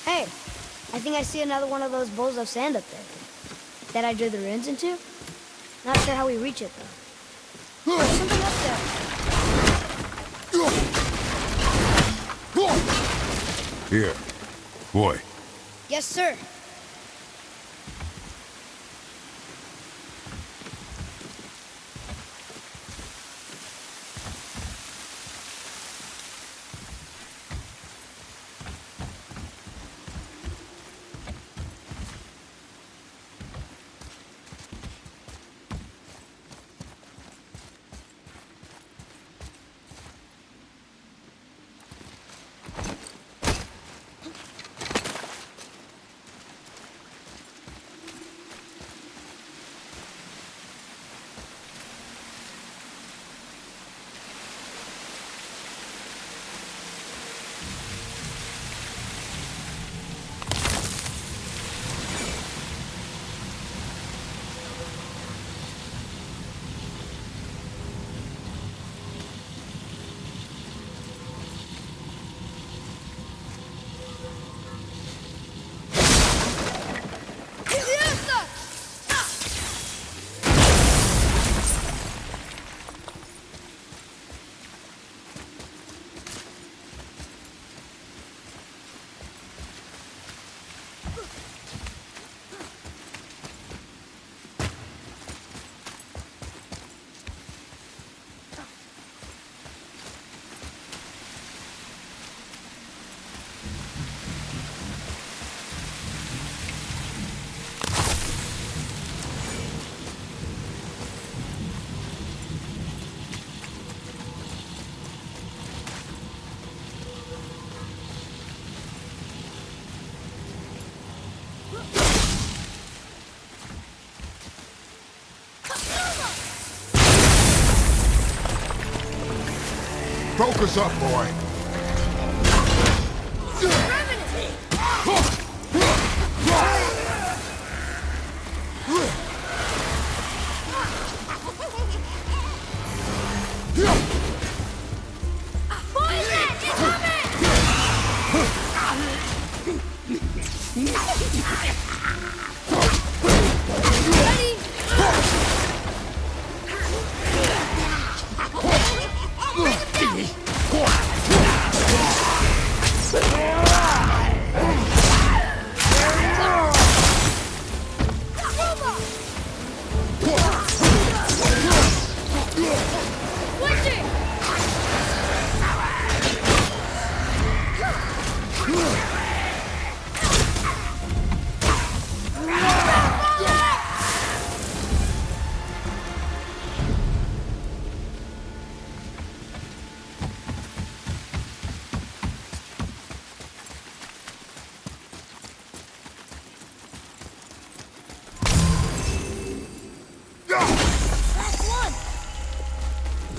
Hey, I think I see another one of those bowls of sand up there. That I drew the runes into? Not sure how we reach it, though. There's something up there. Here. Boy. Yes, sir. Focus up, boy.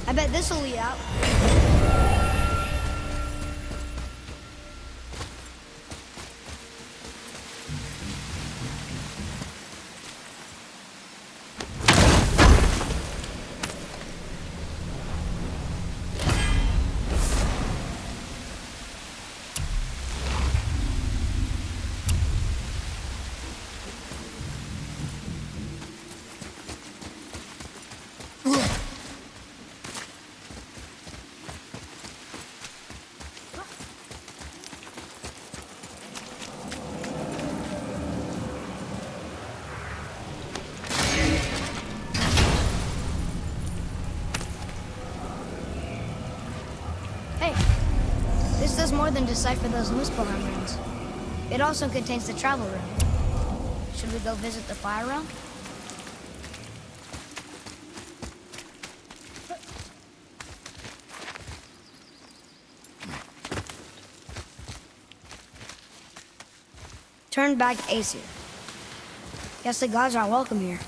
I bet this'll lead out. Hey, this does more than decipher those Muspelheim runes. It also contains the travel rune. Should we go visit the Fire Realm? Turn back Aesir. Guess the gods aren't welcome here.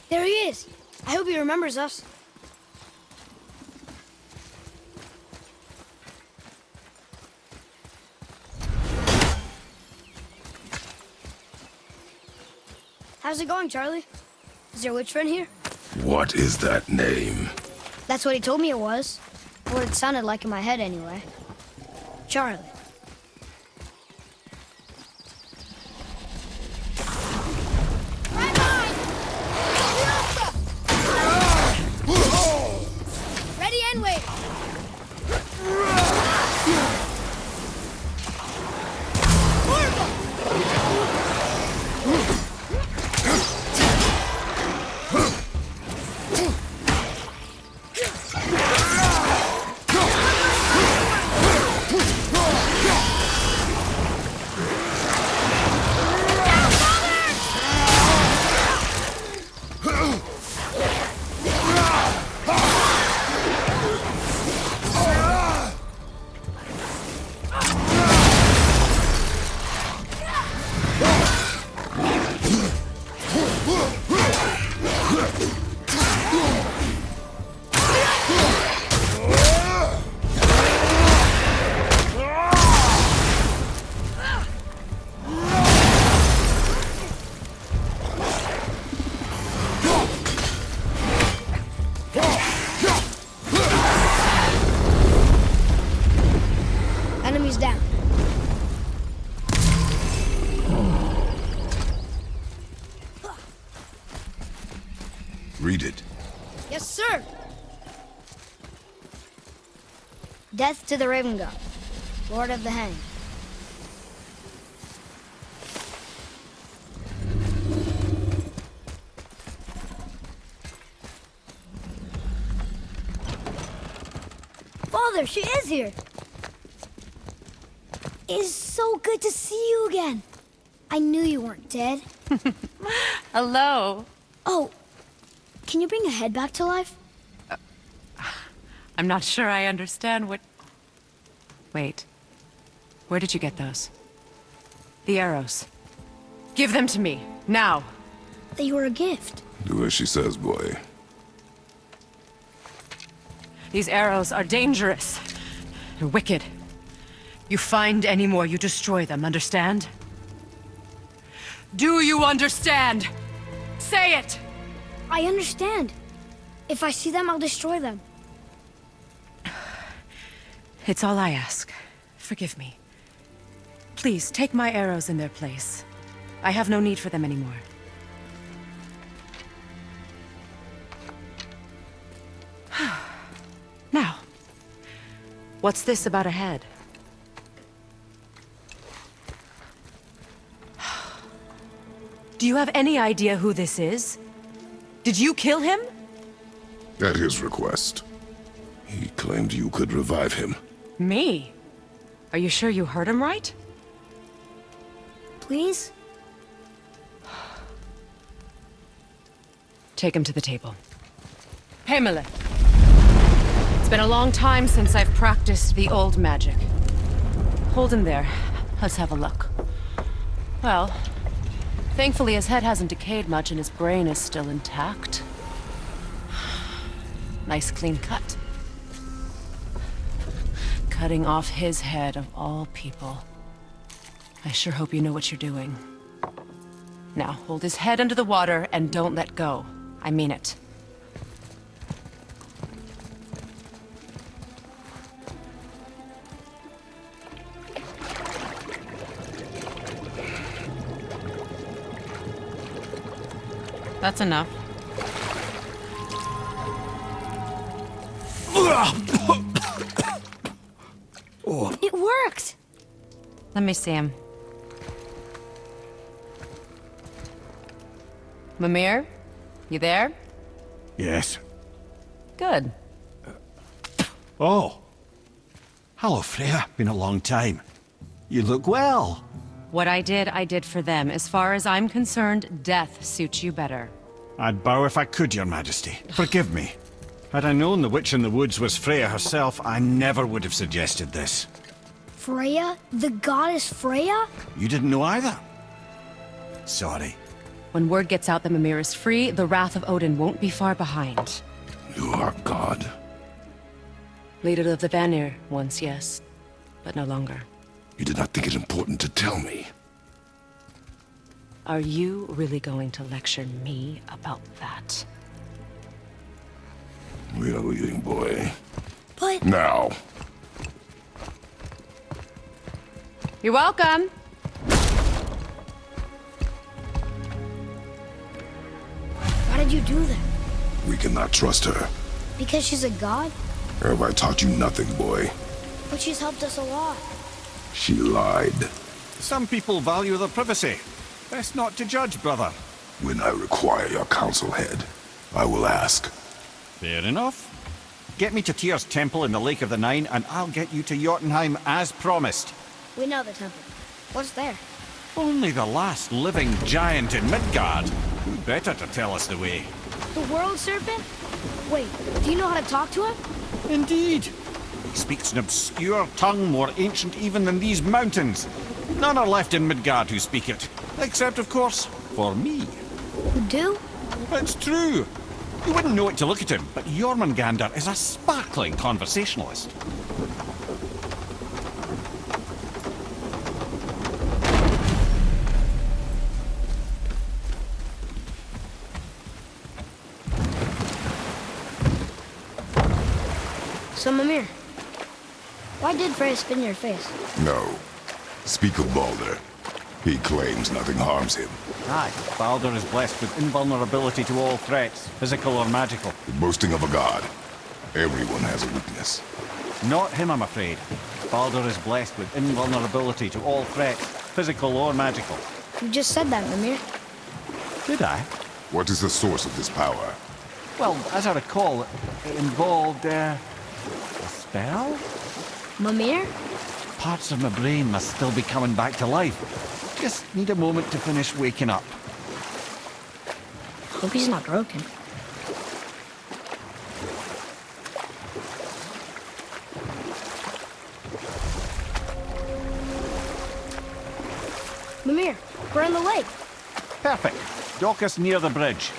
There he is! I hope he remembers us. How's it going, Charlie? Is your witch friend here? What is that name? That's what he told me it was. Or what it sounded like in my head anyway. Charlie. Ready and wait. Enemies down. Read it. Yes, sir. Death to the Raven God, Lord of the Hanged. Father, she is here. It is so good to see you again. I knew you weren't dead. Hello. Oh, can you bring a head back to life? I'm not sure I understand what... Wait. Where did you get those? The arrows. Give them to me, now. They were a gift. Do as she says, boy. These arrows are dangerous. They're wicked. You find any more, you destroy them, understand? Do you understand? Say it! I understand. If I see them, I'll destroy them. It's all I ask. Forgive me. Please, take my arrows in their place. I have no need for them anymore. Now, what's this about a head? Do you have any idea who this is? Did you kill him? At his request. He claimed you could revive him. Me? Are you sure you heard him right? Please? Take him to the table. Heimele. It's been a long time since I've practiced the old magic. Hold him there. Let's have a look. Well, thankfully his head hasn't decayed much and his brain is still intact. Nice clean cut. Cutting off his head of all people. I sure hope you know what you're doing. Now, hold his head under the water and don't let go. I mean it. That's enough. It worked! Let me see him. Mimir? You there? Yes. Good. Oh. Hello, Freya. Been a long time. You look well. What I did for them. As far as I'm concerned, death suits you better. I'd bow if I could, Your Majesty. Forgive me. Had I known the witch in the woods was Freya herself, I never would have suggested this. Freya? The goddess Freya? You didn't know either? Sorry. When word gets out that Mimir is free, the wrath of Odin won't be far behind. You are God. Leader of the Vanir, once, yes. But no longer. You did not think it important to tell me. Are you really going to lecture me about that? We are leaving, boy. But Now. You're welcome. why did you do that? We cannot trust her. Because she's a god? Have I taught you nothing, boy? But she's helped us a lot. She lied. Some people value their privacy. Best not to judge, brother. When I require your counsel head, I will ask. Fair enough. Get me to Tyr's temple in the Lake of the Nine, and I'll get you to Jotunheim as promised. We know the temple. What's there? Only the last living giant in Midgard. Who better to tell us the way? The world serpent? Wait, do you know how to talk to him? Indeed. He speaks an obscure tongue more ancient even than these mountains. None are left in Midgard who speak it. Except, of course, for me. You do? It's true. You wouldn't know it to look at him, but Jormungandr is a sparkling conversationalist. So, Mimir, why did Freya spit in your face? No. Speak of Baldur. He claims nothing harms him. Aye, Baldur is blessed with invulnerability to all threats, physical or magical. The boasting of a god. Everyone has a weakness. Not him, I'm afraid. Baldur is blessed with invulnerability to all threats, physical or magical. You just said that, Mimir. Did I? What is the source of this power? Well, as I recall, it involved, a spell? Mimir? Parts of my brain must still be coming back to life. Just need a moment to finish waking up. Hope he's not broken. Mimir, we're in the lake. Perfect. Dock us near the bridge.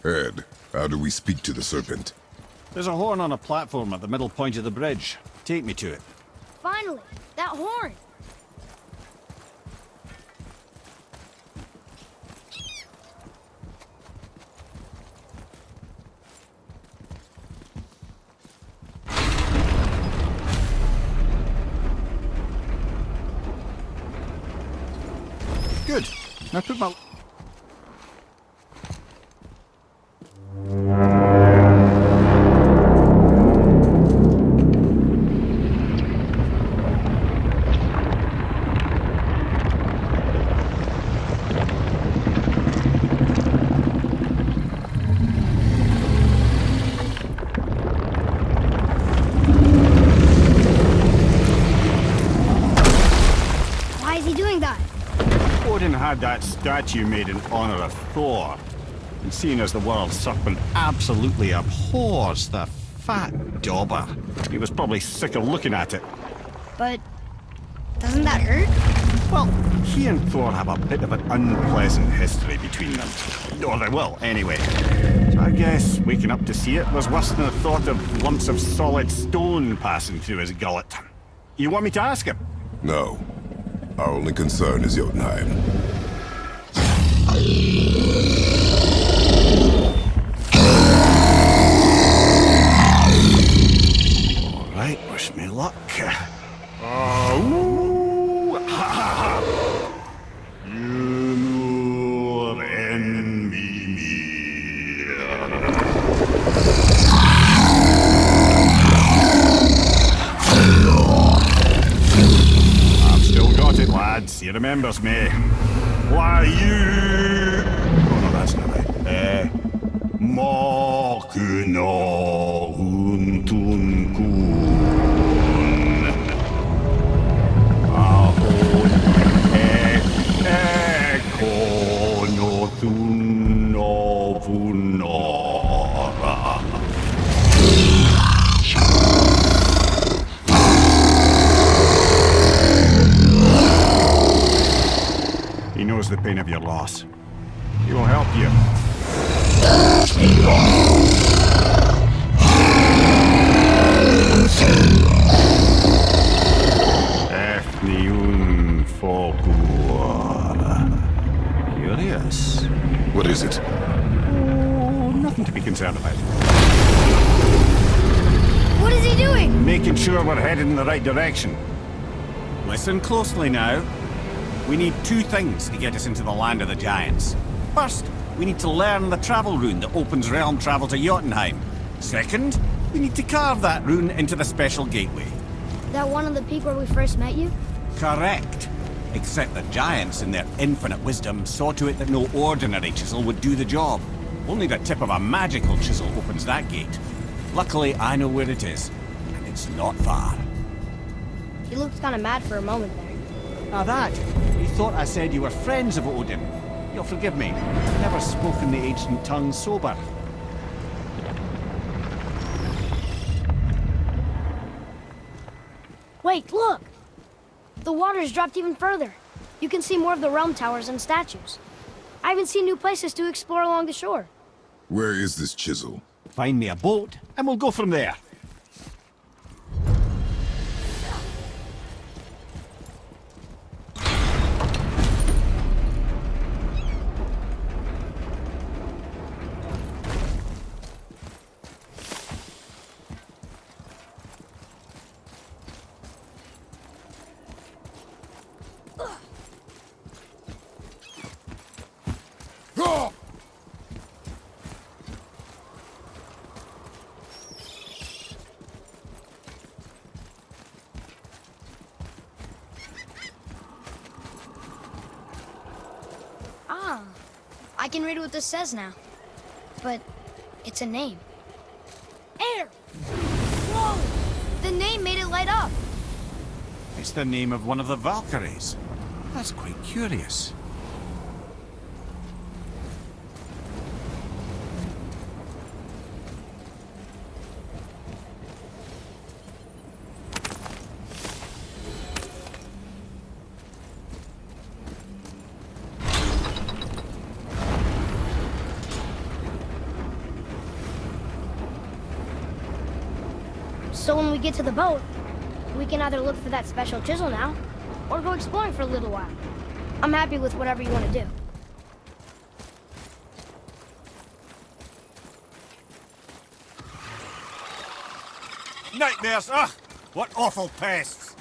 Ed, how do we speak to the serpent? There's a horn on a platform at the middle point of the bridge. Take me to it. Finally, that horn. Good. Now put my... Why is he doing that? Odin had that statue made in honor of Thor. And seeing as the world serpent absolutely abhors the fat dauber, he was probably sick of looking at it. But doesn't that hurt? Well, he and Thor have a bit of an unpleasant history between them. Or they will, anyway. So I guess waking up to see it was worse than the thought of lumps of solid stone passing through his gullet. You want me to ask him? No. Our only concern is Jotunheim. All right, wish me luck. Ooh, ha, ha, ha. Yunur en Mimir. I've still got it, lads. He remembers me. Why you? Oh no, that's not right. Makuna untun kun. Ahon ekonothun novunora. He knows the pain of your loss. He will help you. Ethniun Folklore. Curious. What is it? Oh, nothing to be concerned about. What is he doing? Making sure we're headed in the right direction. Listen closely now. We need two things to get us into the land of the Giants. First, we need to learn the travel rune that opens realm travel to Jotunheim. Second, we need to carve that rune into the special gateway. That one on the peak where we first met you? Correct. Except the Giants, in their infinite wisdom, saw to it that no ordinary chisel would do the job. Only the tip of a magical chisel opens that gate. Luckily, I know where it is, and it's not far. He looked kind of mad for a moment there. Now that, you thought I said you were friends of Odin. You'll forgive me. I've never spoken the ancient tongue sober. Wait, look! The water's dropped even further. You can see more of the realm towers and statues. I even see new places to explore along the shore. Where is this chisel? Find me a boat, and we'll go from there. Ah, I can read what this says now. But it's a name. Air! Whoa! The name made it light up. It's the name of one of the Valkyries. That's quite curious. So when we get to the boat, we can either look for that special chisel now, or go exploring for a little while. I'm happy with whatever you want to do. Nightmares! Ugh! What awful pests!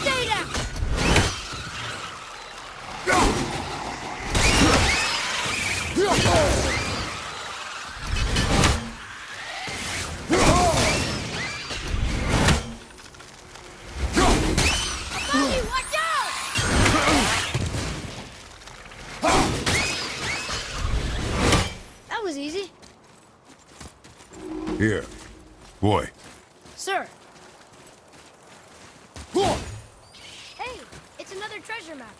Stay down! Buddy, watch out! That was easy. Here. Boy. Sir. Hey, it's another treasure map.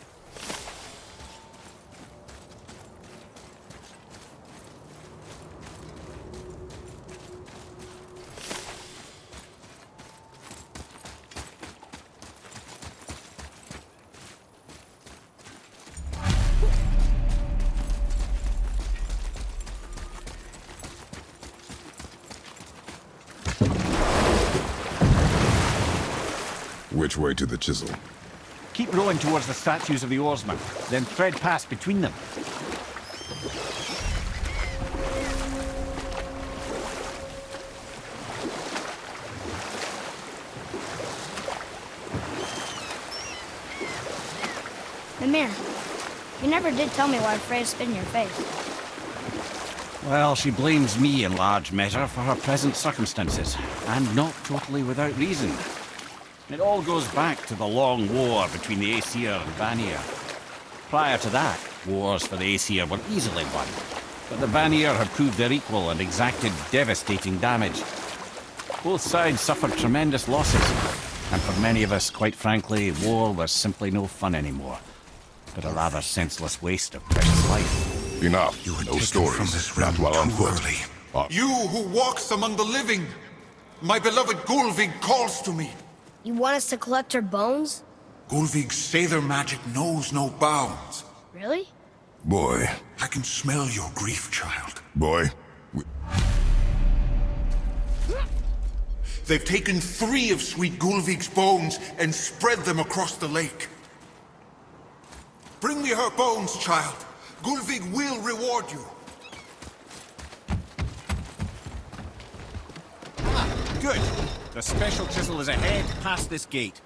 Which way to the chisel? Keep rowing towards the statues of the oarsmen, then thread past between them. Mimir, you never did tell me why Freya spit in your face. Well, she blames me in large measure for her present circumstances, and not totally without reason. It all goes back to the long war between the Aesir and Vanir. Prior to that, wars for the Aesir were easily won, but the Vanir had proved their equal and exacted devastating damage. Both sides suffered tremendous losses, and for many of us, quite frankly, war was simply no fun anymore, but a rather senseless waste of precious life. Enough. You were No taken stories. from this Not realm while on too foot. early. Uh, You who walks among the living. My beloved Gulvig calls to me. You want us to collect her bones? Gulvig's Sather magic knows no bounds. Really? Boy, I can smell your grief, child. boy. They've taken 3 of sweet Gulvig's bones and spread them across the lake. Bring me her bones, child. Gulvig will reward you. Good. The special chisel is ahead, past this gate.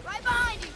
Right behind you!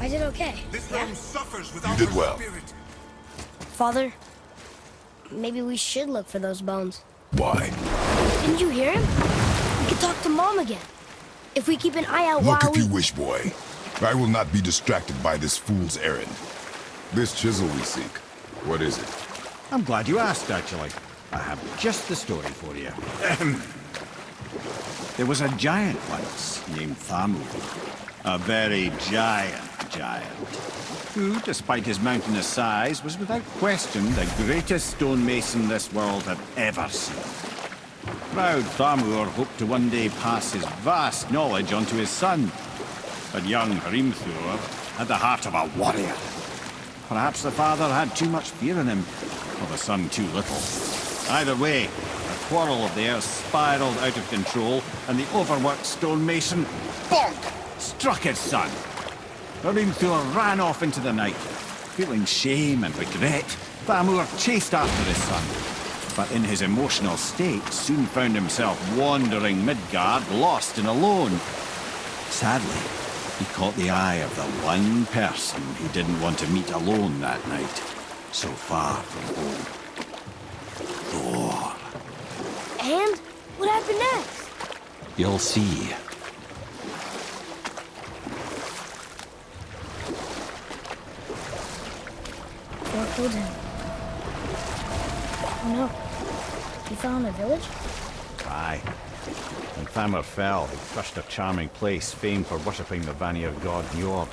I did okay. This Yeah? realm suffers without You did her well. spirit. Father, maybe we should look for those bones. Why? Didn't you hear him? We could talk to Mom again. If we keep an eye out Look while if you wish, boy. I will not be distracted by this fool's errand. This chisel we seek, what is it? I'm glad you asked, actually. I have just the story for you. There was a giant once named Thamur. A very giant, who, despite his mountainous size, was without question the greatest stonemason this world had ever seen. Proud Thamur hoped to one day pass his vast knowledge onto his son. But young Hrimthur had the heart of a warrior. Perhaps the father had too much fear in him, or the son too little. Either way, the quarrel of theirs spiraled out of control, and the overworked stonemason, bonk, struck his son. Hrimthur ran off into the night. Feeling shame and regret, Thamur chased after his son, but in his emotional state soon found himself wandering Midgard, lost and alone. Sadly, he caught the eye of the one person he didn't want to meet alone that night, so far from home. Thor. And what happened next? You'll see. Thor killed him. Oh no. He fell in the village? Aye. When Thamur fell, he crushed a charming place famed for worshipping the Vanir god Njord.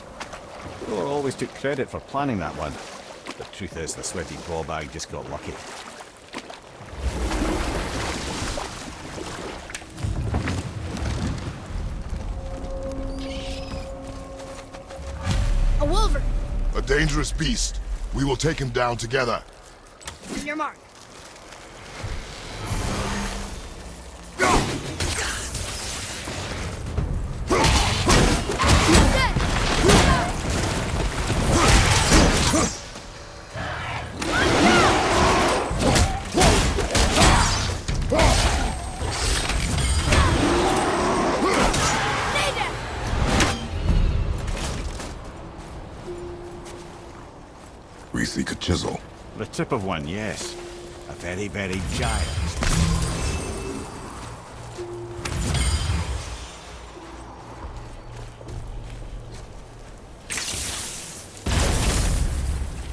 Thor always took credit for planning that one. The truth is, the sweaty ballbag just got lucky. A wolverine! A dangerous beast. We will take him down together. On your mark. We seek a chisel. The tip of one, yes. A very, very giant.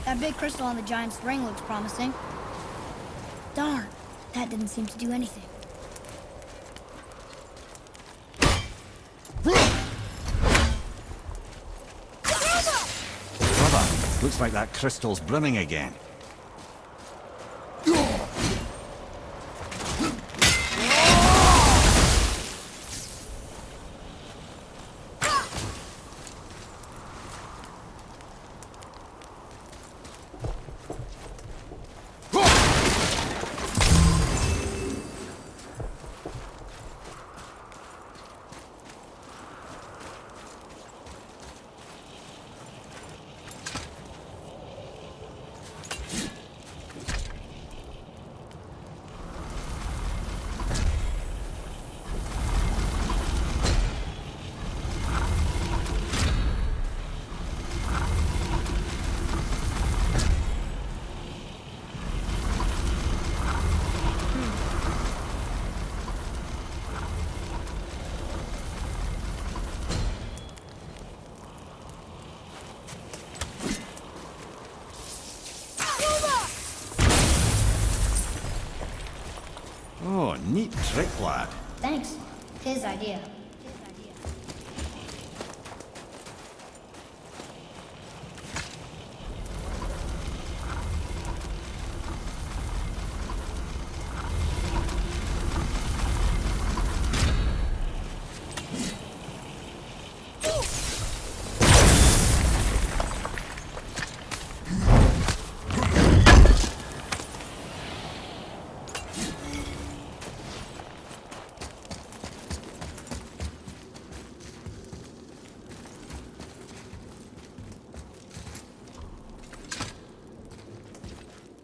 That big crystal on the giant's ring looks promising. Darn, that didn't seem to do anything. Looks like that crystal's brimming again. Oh, neat trick, lad. Thanks. His idea.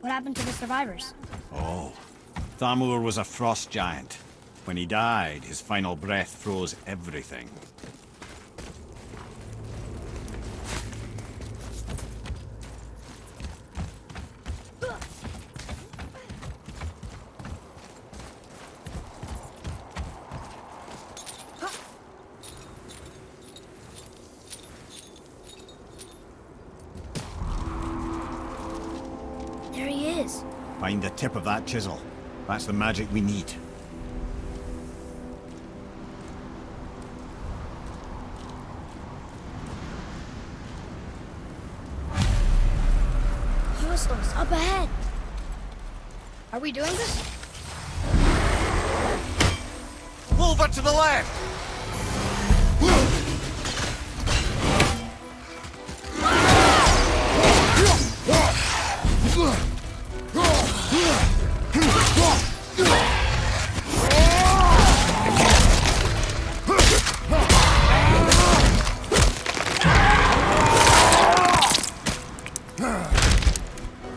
What happened to the survivors? Oh, Thamur was a frost giant. When he died, his final breath froze everything. There he is. Find the tip of that chisel. That's the magic we need. Yellowstone's up ahead. Are we doing this? Over to the left!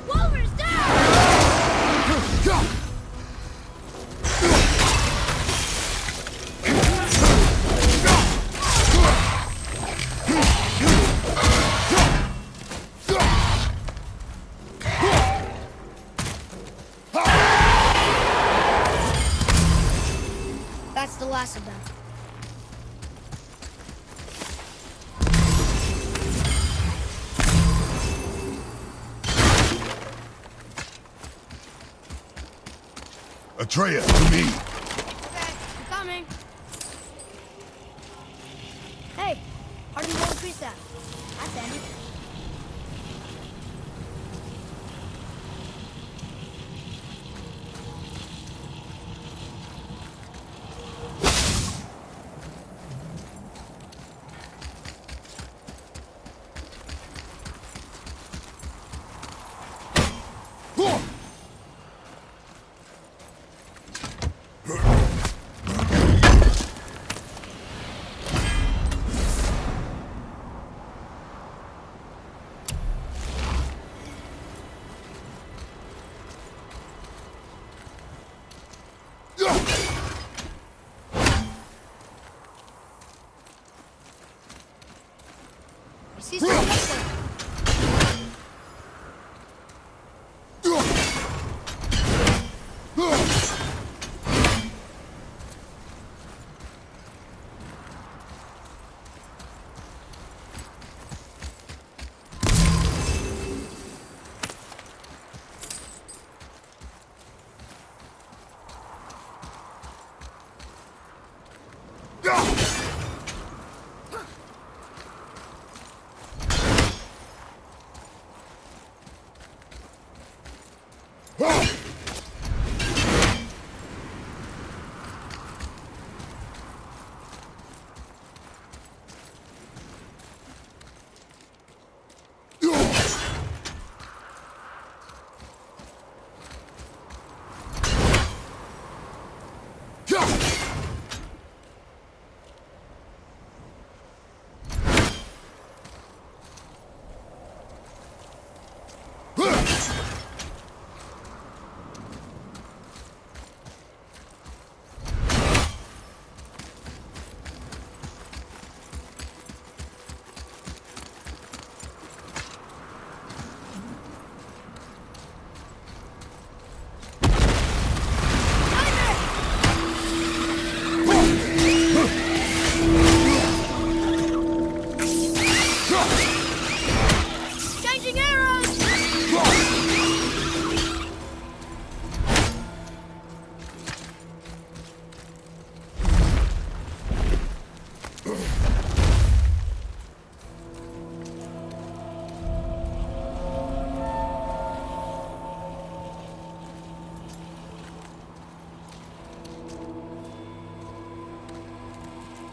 Wolver's down! That's the last of them. Atreya, to me. Okay, I'm coming. Hey, how do you increase that? That's Andy. See some missing.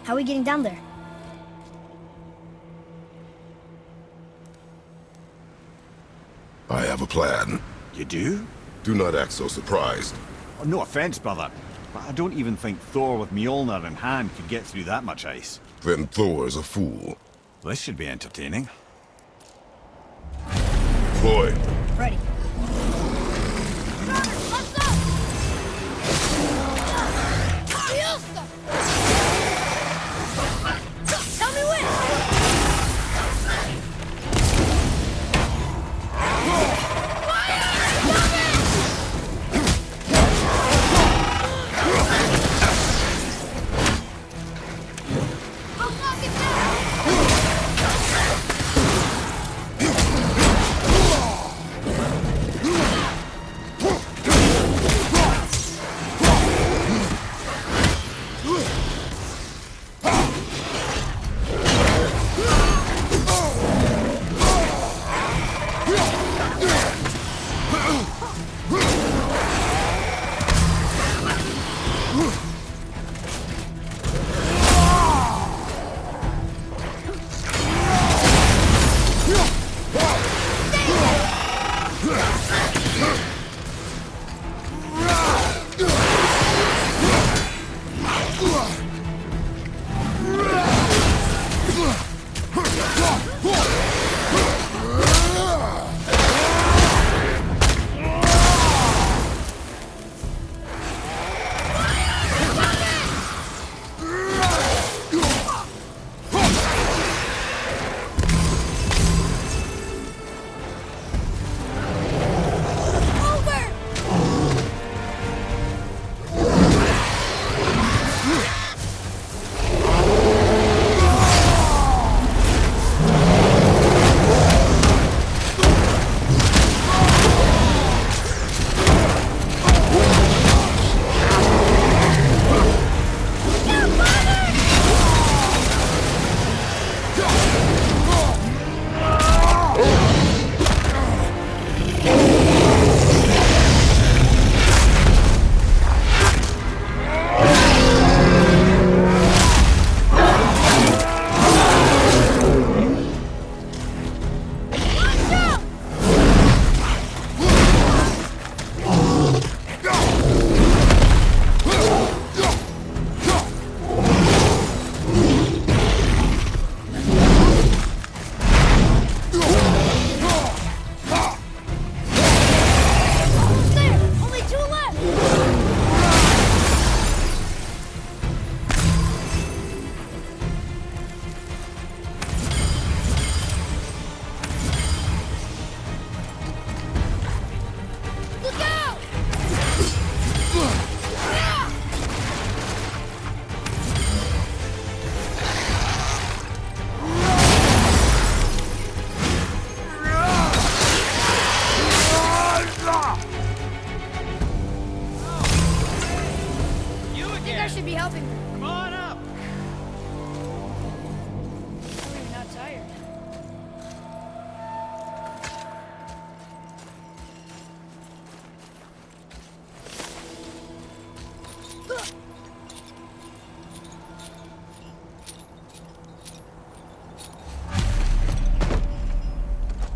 How are we getting down there? I have a plan. You do? Do not act so surprised. Oh, no offense, brother, but I don't even think Thor with Mjolnir in hand could get through that much ice. Then Thor's a fool. This should be entertaining. Boy, Ready. Let's go! Fiesta! Tell me when! I'll knock it down!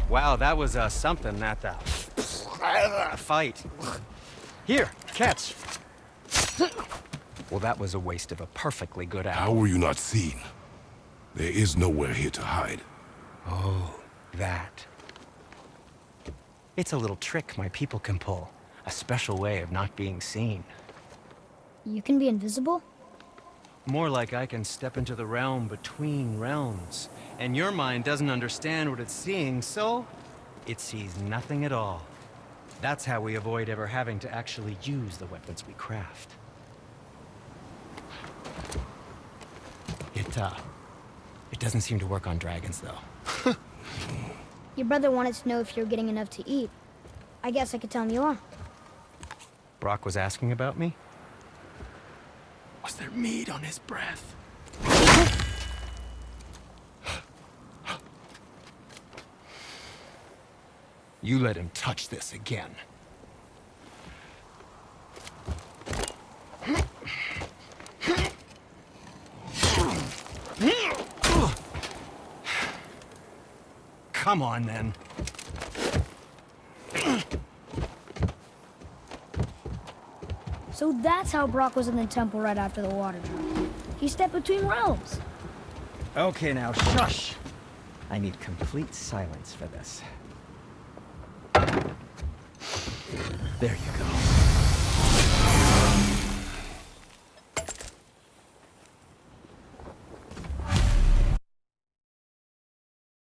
Wow, that was something, that fight. Here, catch. Well, that was a waste of a perfectly good hour. How were you not seen? There is nowhere here to hide. Oh, that. It's a little trick my people can pull. A special way of not being seen. You can be invisible? More like I can step into the realm between realms. And your mind doesn't understand what it's seeing, so it sees nothing at all. That's how we avoid ever having to actually use the weapons we craft. It doesn't seem to work on dragons, though. Your brother wanted to know if you're getting enough to eat. I guess I could tell him you are. Brock was asking about me? Was there meat on his breath? You let him touch this again. come on then. So that's how Brock was in the temple right after the water drop. He stepped between realms. Okay, now shush! I need complete silence for this. There you go.